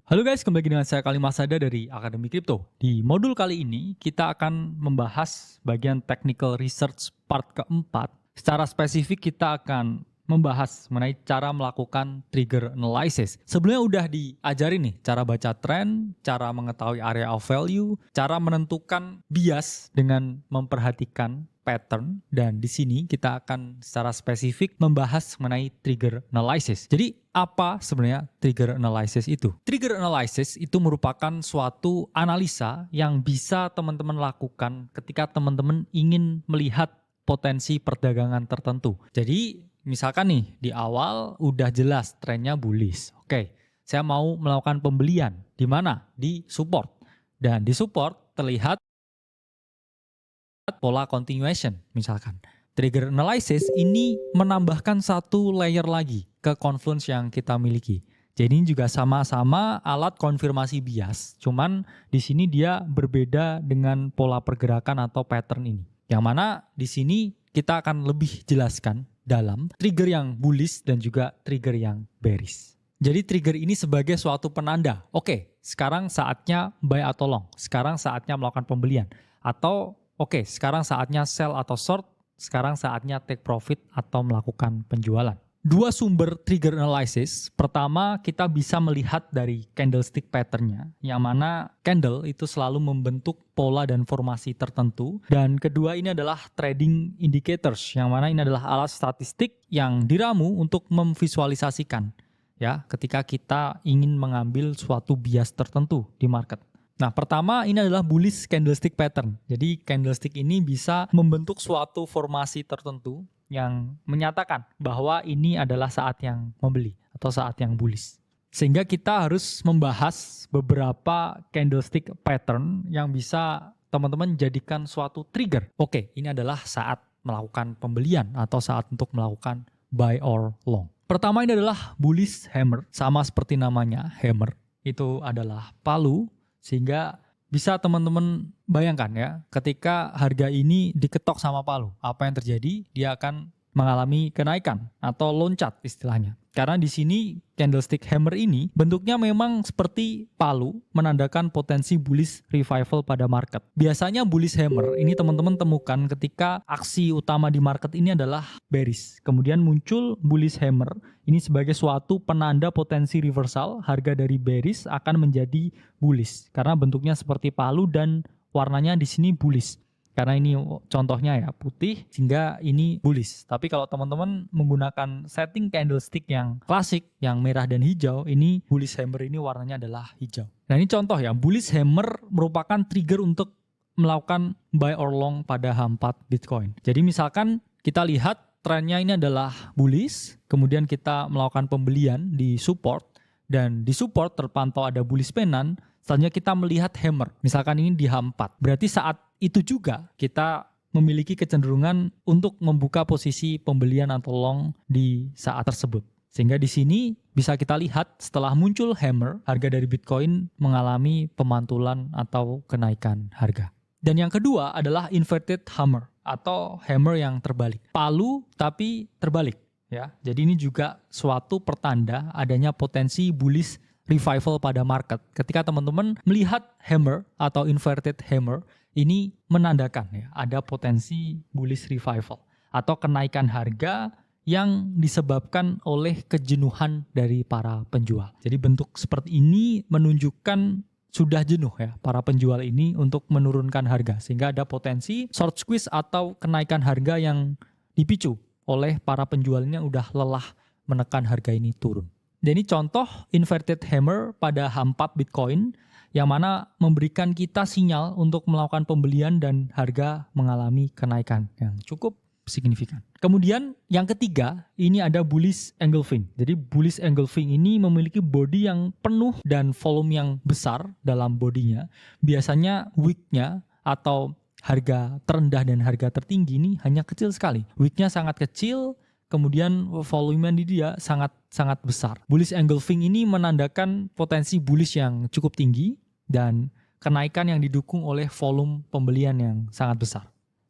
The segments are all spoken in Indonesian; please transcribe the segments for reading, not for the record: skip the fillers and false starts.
Halo guys, kembali lagi dengan saya Kali Masada dari Akademi Kripto. Di modul kali ini kita akan membahas bagian technical research part keempat. Secara spesifik kita akan membahas mengenai cara melakukan trigger analysis. Sebelumnya udah diajarin nih cara baca trend, cara mengetahui area of value, cara menentukan bias dengan memperhatikan pattern, dan di sini kita akan secara spesifik membahas mengenai trigger analysis. Jadi apa sebenarnya trigger analysis itu? Trigger analysis itu merupakan suatu analisa yang bisa teman-teman lakukan ketika teman-teman ingin melihat potensi perdagangan tertentu. Jadi misalkan nih di awal udah jelas trennya bullish. Oke, saya mau melakukan pembelian di mana? Di support. Dan di support terlihat pola continuation misalkan. Trigger analysis ini menambahkan satu layer lagi ke confluence yang kita miliki. Jadi ini juga sama-sama alat konfirmasi bias, cuman di sini dia berbeda dengan pola pergerakan atau pattern ini. Yang mana di sini kita akan lebih jelaskan dalam trigger yang bullish dan juga trigger yang bearish. Jadi trigger ini sebagai suatu penanda. Oke, sekarang saatnya buy atau long. Sekarang saatnya melakukan pembelian. Atau oke, sekarang saatnya sell atau short. Sekarang saatnya take profit atau melakukan penjualan. Dua sumber trigger analysis. Pertama, kita bisa melihat dari candlestick pattern-nya, yang mana candle itu selalu membentuk pola dan formasi tertentu. Dan kedua ini adalah trading indicators, yang mana ini adalah alat statistik yang diramu untuk memvisualisasikan ya ketika kita ingin mengambil suatu bias tertentu di market. Nah, pertama ini adalah bullish candlestick pattern. Jadi candlestick ini bisa membentuk suatu formasi tertentu yang menyatakan bahwa ini adalah saat yang membeli atau saat yang bullish. Sehingga kita harus membahas beberapa candlestick pattern yang bisa teman-teman jadikan suatu trigger. Oke, ini adalah saat melakukan pembelian atau saat untuk melakukan buy or long. Pertama ini adalah bullish hammer, sama seperti namanya hammer. Itu adalah palu. Sehingga bisa teman-teman bayangkan ya, ketika harga ini diketok sama palu, apa yang terjadi? Dia akan mengalami kenaikan atau loncat istilahnya. Karena di sini candlestick hammer ini bentuknya memang seperti palu, menandakan potensi bullish revival pada market. Biasanya bullish hammer ini teman-teman temukan ketika aksi utama di market ini adalah bearish. Kemudian muncul bullish hammer ini sebagai suatu penanda potensi reversal, harga dari bearish akan menjadi bullish karena bentuknya seperti palu dan warnanya di sini bullish. Karena ini contohnya ya putih sehingga ini bullish. Tapi kalau teman-teman menggunakan setting candlestick yang klasik, yang merah dan hijau, ini bullish hammer ini warnanya adalah hijau. Nah ini contoh ya, bullish hammer merupakan trigger untuk melakukan buy or long pada H4 Bitcoin. Jadi misalkan kita lihat trennya ini adalah bullish, kemudian kita melakukan pembelian di support, dan di support terpantau ada bullish pennant, selanjutnya kita melihat hammer, misalkan ini di H4. Berarti saat itu juga kita memiliki kecenderungan untuk membuka posisi pembelian atau long di saat tersebut. Sehingga di sini bisa kita lihat setelah muncul hammer, harga dari Bitcoin mengalami pemantulan atau kenaikan harga. Dan yang kedua adalah inverted hammer atau hammer yang terbalik. Palu tapi terbalik ya. Jadi ini juga suatu pertanda adanya potensi bullish revival pada market. Ketika teman-teman melihat hammer atau inverted hammer, ini menandakan ya ada potensi bullish revival atau kenaikan harga yang disebabkan oleh kejenuhan dari para penjual. Jadi bentuk seperti ini menunjukkan sudah jenuh ya para penjual ini untuk menurunkan harga, sehingga ada potensi short squeeze atau kenaikan harga yang dipicu oleh para penjual ini yang udah lelah menekan harga ini turun. Dan ini contoh inverted hammer pada H4 Bitcoin yang mana memberikan kita sinyal untuk melakukan pembelian dan harga mengalami kenaikan yang cukup signifikan. Kemudian yang ketiga ini ada bullish engulfing. Jadi bullish engulfing ini memiliki body yang penuh dan volume yang besar dalam bodinya. Biasanya wicknya atau harga terendah dan harga tertinggi ini hanya kecil sekali. Wicknya sangat kecil, kemudian volume di dia sangat besar. Bullish engulfing ini menandakan potensi bullish yang cukup tinggi dan kenaikan yang didukung oleh volume pembelian yang sangat besar.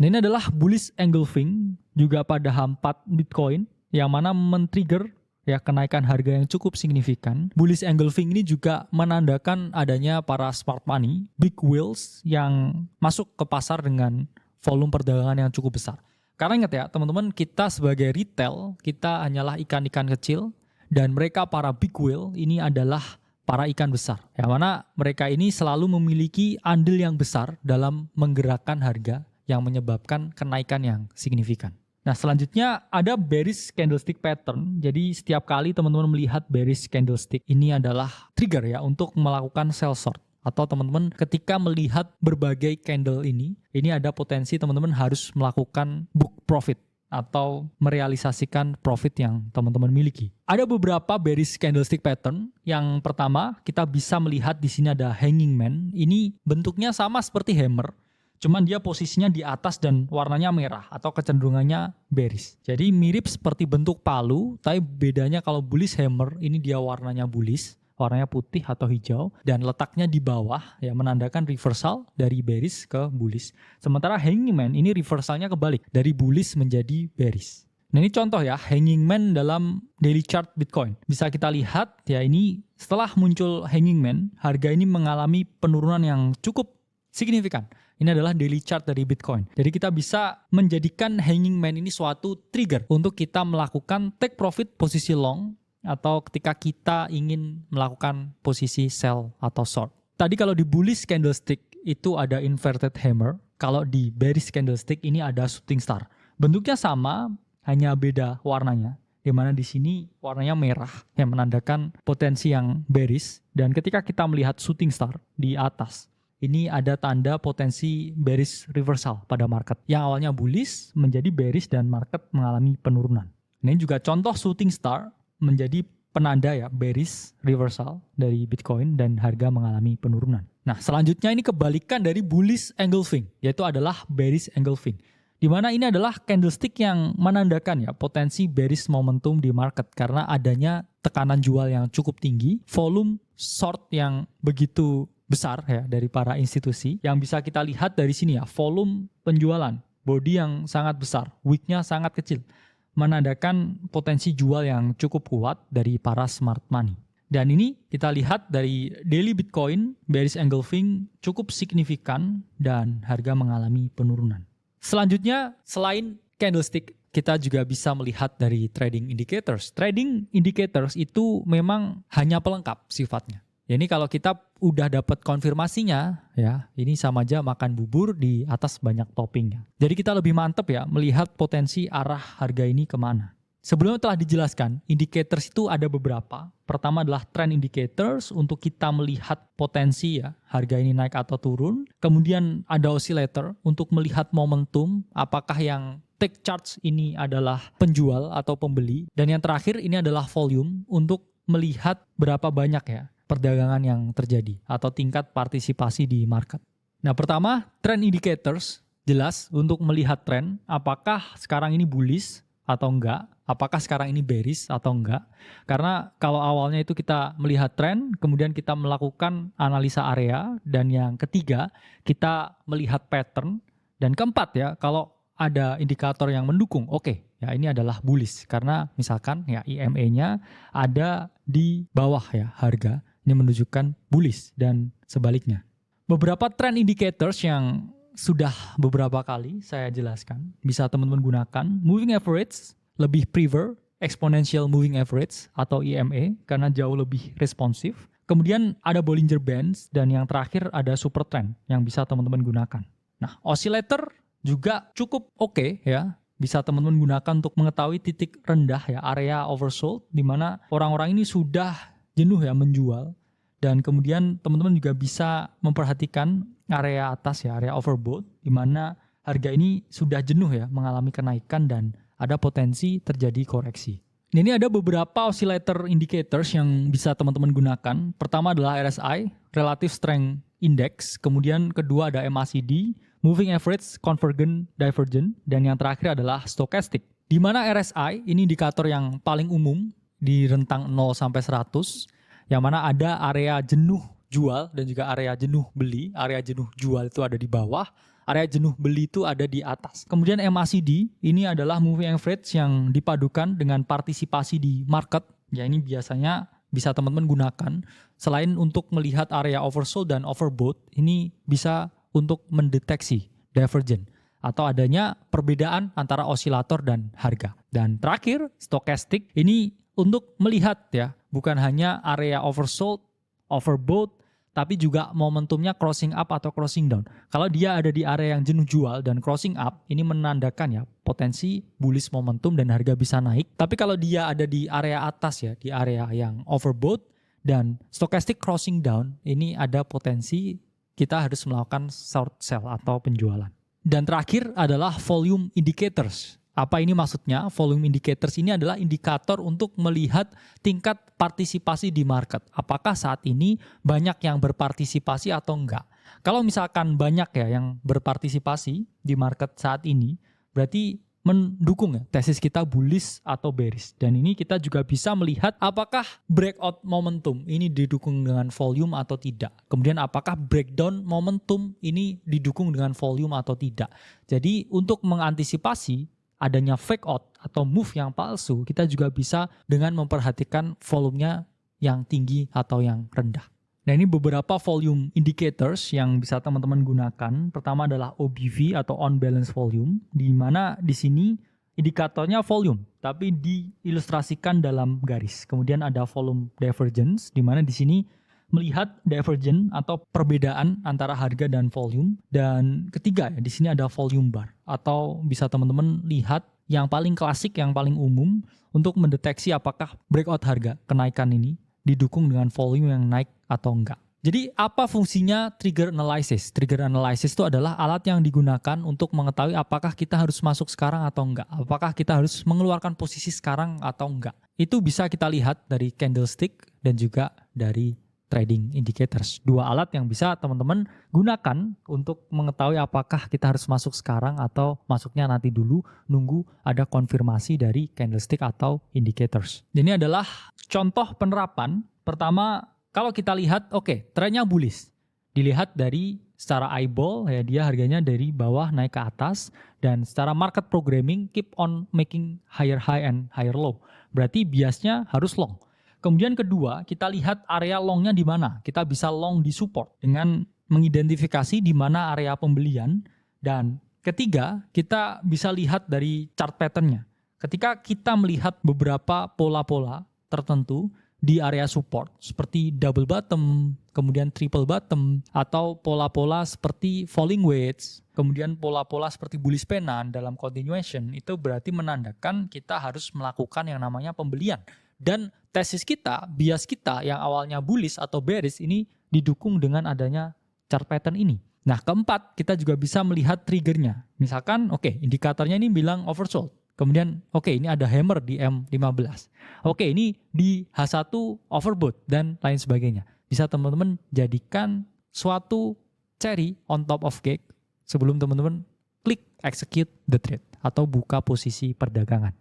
Nah, ini adalah bullish engulfing juga pada H4 Bitcoin yang mana men-trigger ya kenaikan harga yang cukup signifikan. Bullish engulfing ini juga menandakan adanya para smart money, big whales yang masuk ke pasar dengan volume perdagangan yang cukup besar. Karena ingat ya teman-teman, kita sebagai retail, kita hanyalah ikan-ikan kecil dan mereka para big whale ini adalah para ikan besar. Yang mana mereka ini selalu memiliki andil yang besar dalam menggerakkan harga yang menyebabkan kenaikan yang signifikan. Nah selanjutnya ada bearish candlestick pattern. Jadi setiap kali teman-teman melihat bearish candlestick ini adalah trigger ya untuk melakukan sell short. Atau teman-teman ketika melihat berbagai candle ini ada potensi teman-teman harus melakukan book profit atau merealisasikan profit yang teman-teman miliki. Ada beberapa bearish candlestick pattern. Yang pertama kita bisa melihat di sini ada hanging man. Ini bentuknya sama seperti hammer. Cuman dia posisinya di atas dan warnanya merah atau kecenderungannya bearish. Jadi mirip seperti bentuk palu, tapi bedanya kalau bullish hammer ini dia warnanya bullish, warnanya putih atau hijau, dan letaknya di bawah ya menandakan reversal dari bearish ke bullish. Sementara hanging man ini reversalnya kebalik, dari bullish menjadi bearish. Nah ini contoh ya, hanging man dalam daily chart Bitcoin. Bisa kita lihat ya ini setelah muncul hanging man, harga ini mengalami penurunan yang cukup signifikan. Ini adalah daily chart dari Bitcoin. Jadi kita bisa menjadikan hanging man ini suatu trigger untuk kita melakukan take profit posisi long atau ketika kita ingin melakukan posisi sell atau short. Tadi kalau di bullish candlestick itu ada inverted hammer, kalau di bearish candlestick ini ada shooting star. Bentuknya sama, hanya beda warnanya. Di mana di sini warnanya merah yang menandakan potensi yang bearish, dan ketika kita melihat shooting star di atas, ini ada tanda potensi bearish reversal pada market. Yang awalnya bullish menjadi bearish dan market mengalami penurunan. Ini juga contoh shooting star menjadi penanda ya bearish reversal dari Bitcoin dan harga mengalami penurunan. Nah selanjutnya ini kebalikan dari bullish engulfing, yaitu adalah bearish engulfing. Di mana ini adalah candlestick yang menandakan ya potensi bearish momentum di market karena adanya tekanan jual yang cukup tinggi, volume short yang begitu besar ya dari para institusi. Yang bisa kita lihat dari sini ya, volume penjualan, body yang sangat besar, wick-nya sangat kecil, menandakan potensi jual yang cukup kuat dari para smart money. Dan ini kita lihat dari daily Bitcoin, bearish engulfing cukup signifikan dan harga mengalami penurunan. Selanjutnya, selain candlestick, kita juga bisa melihat dari trading indicators. Trading indicators itu memang hanya pelengkap sifatnya. Ya ini kalau kita udah dapat konfirmasinya, ya ini sama aja makan bubur di atas banyak toppingnya. Jadi kita lebih mantep ya melihat potensi arah harga ini kemana. Sebelumnya telah dijelaskan, indicators itu ada beberapa. Pertama adalah trend indicators untuk kita melihat potensi ya harga ini naik atau turun. Kemudian ada oscillator untuk melihat momentum, apakah yang take charge ini adalah penjual atau pembeli. Dan yang terakhir ini adalah volume untuk melihat berapa banyak ya perdagangan yang terjadi atau tingkat partisipasi di market. Nah pertama, trend indicators jelas untuk melihat tren apakah sekarang ini bullish atau enggak, apakah sekarang ini bearish atau enggak. Karena kalau awalnya itu kita melihat tren, kemudian kita melakukan analisa area, dan yang ketiga kita melihat pattern, dan keempat ya kalau ada indikator yang mendukung, oke, ya ini adalah bullish karena misalkan ya EMA-nya ada di bawah ya harga. Ini menunjukkan bullish dan sebaliknya. Beberapa trend indicators yang sudah beberapa kali saya jelaskan, bisa teman-teman gunakan. Moving average lebih prefer exponential moving average atau EMA karena jauh lebih responsif. Kemudian ada Bollinger Bands dan yang terakhir ada super trend yang bisa teman-teman gunakan. Nah, oscillator juga cukup oke ya. Bisa teman-teman gunakan untuk mengetahui titik rendah ya, area oversold di mana orang-orang ini sudah jenuh ya menjual, dan kemudian teman-teman juga bisa memperhatikan area atas ya, area overbought di mana harga ini sudah jenuh ya mengalami kenaikan dan ada potensi terjadi koreksi. Ini ada beberapa oscillator indicators yang bisa teman-teman gunakan. Pertama adalah RSI, Relative Strength Index, kemudian kedua ada MACD, Moving Average Convergent Divergent, dan yang terakhir adalah Stochastic. Di mana RSI ini indikator yang paling umum di rentang 0 sampai 100, yang mana ada area jenuh jual dan juga area jenuh beli. Area jenuh jual itu ada di bawah, area jenuh beli itu ada di atas. Kemudian MACD, ini adalah moving average yang dipadukan dengan partisipasi di market. Ya, ini biasanya bisa teman-teman gunakan. Selain untuk melihat area oversold dan overbought, ini bisa untuk mendeteksi divergence atau adanya perbedaan antara osilator dan harga. Dan terakhir, stochastic ini untuk melihat ya, bukan hanya area oversold, overbought, tapi juga momentumnya crossing up atau crossing down. Kalau dia ada di area yang jenuh jual dan crossing up, ini menandakan ya potensi bullish momentum dan harga bisa naik. Tapi kalau dia ada di area atas ya, di area yang overbought dan stochastic crossing down, ini ada potensi kita harus melakukan short sell atau penjualan. Dan terakhir adalah volume indicators. Apa ini maksudnya? Volume indicators ini adalah indikator untuk melihat tingkat partisipasi di market. Apakah saat ini banyak yang berpartisipasi atau enggak? Kalau misalkan banyak ya yang berpartisipasi di market saat ini, berarti mendukung ya tesis kita bullish atau bearish. Dan ini kita juga bisa melihat apakah breakout momentum ini didukung dengan volume atau tidak. Kemudian apakah breakdown momentum ini didukung dengan volume atau tidak. Jadi untuk mengantisipasi adanya fake out atau move yang palsu, kita juga bisa dengan memperhatikan volumenya yang tinggi atau yang rendah. Nah, ini beberapa volume indicators yang bisa teman-teman gunakan. Pertama adalah OBV atau on balance volume, di mana di sini indikatornya volume, tapi diilustrasikan dalam garis. Kemudian ada volume divergence, di mana di sini melihat divergence atau perbedaan antara harga dan volume. Dan ketiga ya, di sini ada volume bar atau bisa teman-teman lihat yang paling klasik, yang paling umum untuk mendeteksi apakah breakout harga kenaikan ini didukung dengan volume yang naik atau enggak. Jadi apa fungsinya trigger analysis? Trigger analysis itu adalah alat yang digunakan untuk mengetahui apakah kita harus masuk sekarang atau enggak. Apakah kita harus mengeluarkan posisi sekarang atau enggak. Itu bisa kita lihat dari candlestick dan juga dari trading indicators. Dua alat yang bisa teman-teman gunakan untuk mengetahui apakah kita harus masuk sekarang atau masuknya nanti dulu, nunggu ada konfirmasi dari candlestick atau indicators. Ini adalah contoh penerapan. Pertama, kalau kita lihat, trennya bullish. Dilihat dari secara eyeball, ya dia harganya dari bawah naik ke atas, dan secara market programming keep on making higher high and higher low. Berarti biasnya harus long. Kemudian kedua, kita lihat area longnya di mana. Kita bisa long di support dengan mengidentifikasi di mana area pembelian. Dan ketiga, kita bisa lihat dari chart patternnya. Ketika kita melihat beberapa pola-pola tertentu di area support, seperti double bottom, kemudian triple bottom, atau pola-pola seperti falling wedge, kemudian pola-pola seperti bullish pennant dalam continuation, itu berarti menandakan kita harus melakukan yang namanya pembelian. Dan tesis kita, bias kita yang awalnya bullish atau bearish ini didukung dengan adanya chart pattern ini. Nah, keempat, kita juga bisa melihat triggernya. Misalkan, indikatornya ini bilang oversold. Kemudian, ini ada hammer di M15. Ini di H1 overbought dan lain sebagainya. Bisa teman-teman jadikan suatu cherry on top of cake sebelum teman-teman klik execute the trade atau buka posisi perdagangan.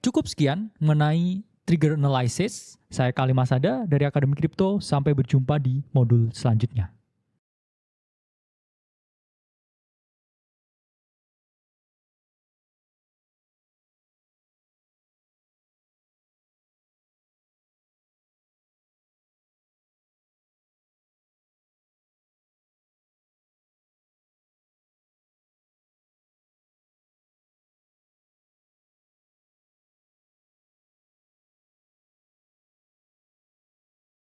Cukup sekian mengenai trigger analysis. Saya Kali Masada dari Akademi Kripto. Sampai berjumpa di modul selanjutnya.